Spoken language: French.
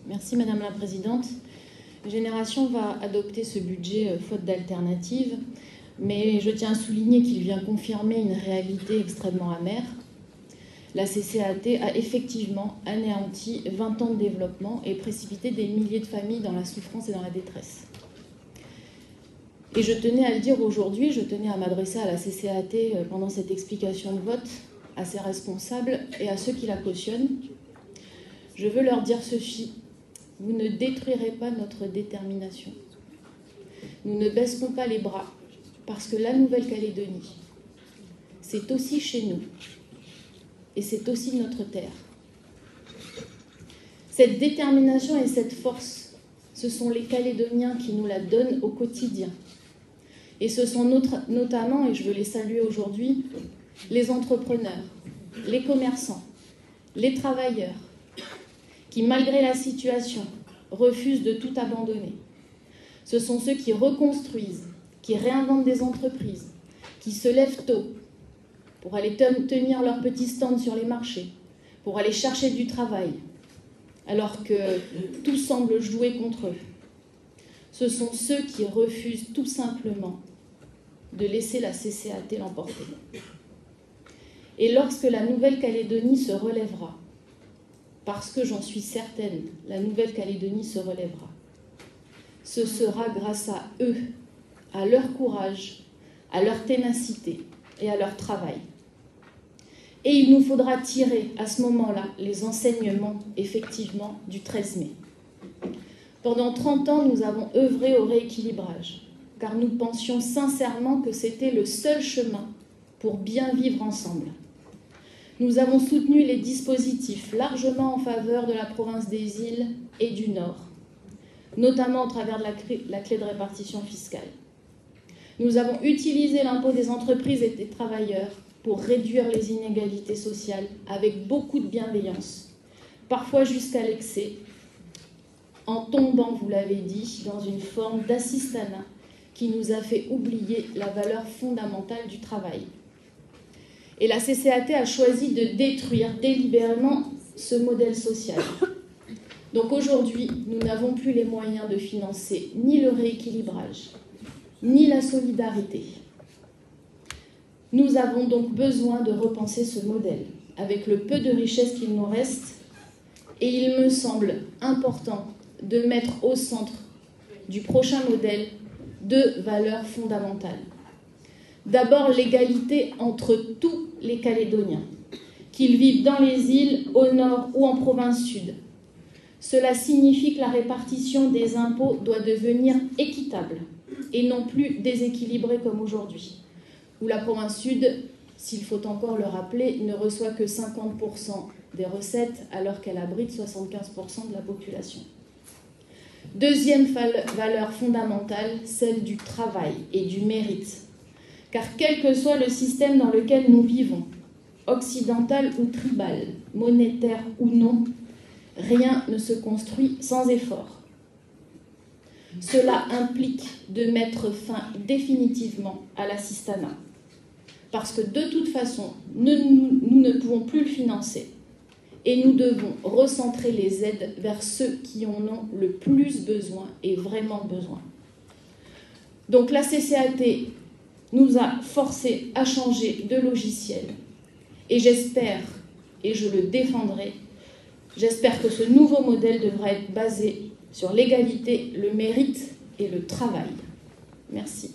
Merci Madame la Présidente. Génération va adopter ce budget faute d'alternative, mais je tiens à souligner qu'il vient confirmer une réalité extrêmement amère. La CCAT a effectivement anéanti 20 ans de développement et précipité des milliers de familles dans la souffrance et dans la détresse. Et je tenais à le dire aujourd'hui, je tenais à m'adresser à la CCAT pendant cette explication de vote, à ses responsables et à ceux qui la cautionnent. Je veux leur dire ceci: vous ne détruirez pas notre détermination. Nous ne baisserons pas les bras, parce que la Nouvelle-Calédonie, c'est aussi chez nous, et c'est aussi notre terre. Cette détermination et cette force, ce sont les Calédoniens qui nous la donnent au quotidien. Et ce sont notamment, et je veux les saluer aujourd'hui, les entrepreneurs, les commerçants, les travailleurs, qui, malgré la situation, refusent de tout abandonner. Ce sont ceux qui reconstruisent, qui réinventent des entreprises, qui se lèvent tôt pour aller tenir leurs petits stands sur les marchés, pour aller chercher du travail, alors que tout semble jouer contre eux. Ce sont ceux qui refusent tout simplement de laisser la CCAT l'emporter. Et lorsque la Nouvelle-Calédonie se relèvera, parce que j'en suis certaine, la Nouvelle-Calédonie se relèvera, ce sera grâce à eux, à leur courage, à leur ténacité et à leur travail. Et il nous faudra tirer à ce moment-là les enseignements, effectivement, du 13 mai. Pendant 30 ans, nous avons œuvré au rééquilibrage, car nous pensions sincèrement que c'était le seul chemin pour bien vivre ensemble. Nous avons soutenu les dispositifs largement en faveur de la province des Îles et du Nord, notamment au travers de la clé de répartition fiscale. Nous avons utilisé l'impôt des entreprises et des travailleurs pour réduire les inégalités sociales avec beaucoup de bienveillance, parfois jusqu'à l'excès, en tombant, vous l'avez dit, dans une forme d'assistanat qui nous a fait oublier la valeur fondamentale du travail. Et la CCAT a choisi de détruire délibérément ce modèle social. Donc aujourd'hui, nous n'avons plus les moyens de financer ni le rééquilibrage, ni la solidarité. Nous avons donc besoin de repenser ce modèle, avec le peu de richesse qu'il nous reste, et il me semble important de mettre au centre du prochain modèle deux valeurs fondamentales. D'abord, l'égalité entre tous les Calédoniens, qu'ils vivent dans les îles, au nord ou en province sud. Cela signifie que la répartition des impôts doit devenir équitable et non plus déséquilibrée comme aujourd'hui, où la province sud, s'il faut encore le rappeler, ne reçoit que 50% des recettes alors qu'elle abrite 75% de la population. Deuxième valeur fondamentale, celle du travail et du mérite. Car quel que soit le système dans lequel nous vivons, occidental ou tribal, monétaire ou non, rien ne se construit sans effort. Cela implique de mettre fin définitivement à l'assistanat. Parce que de toute façon, nous ne pouvons plus le financer. Et nous devons recentrer les aides vers ceux qui en ont le plus besoin et vraiment besoin. Donc la CCAT nous a forcés à changer de logiciel. Et j'espère, et je le défendrai, j'espère que ce nouveau modèle devra être basé sur l'égalité, le mérite et le travail. Merci.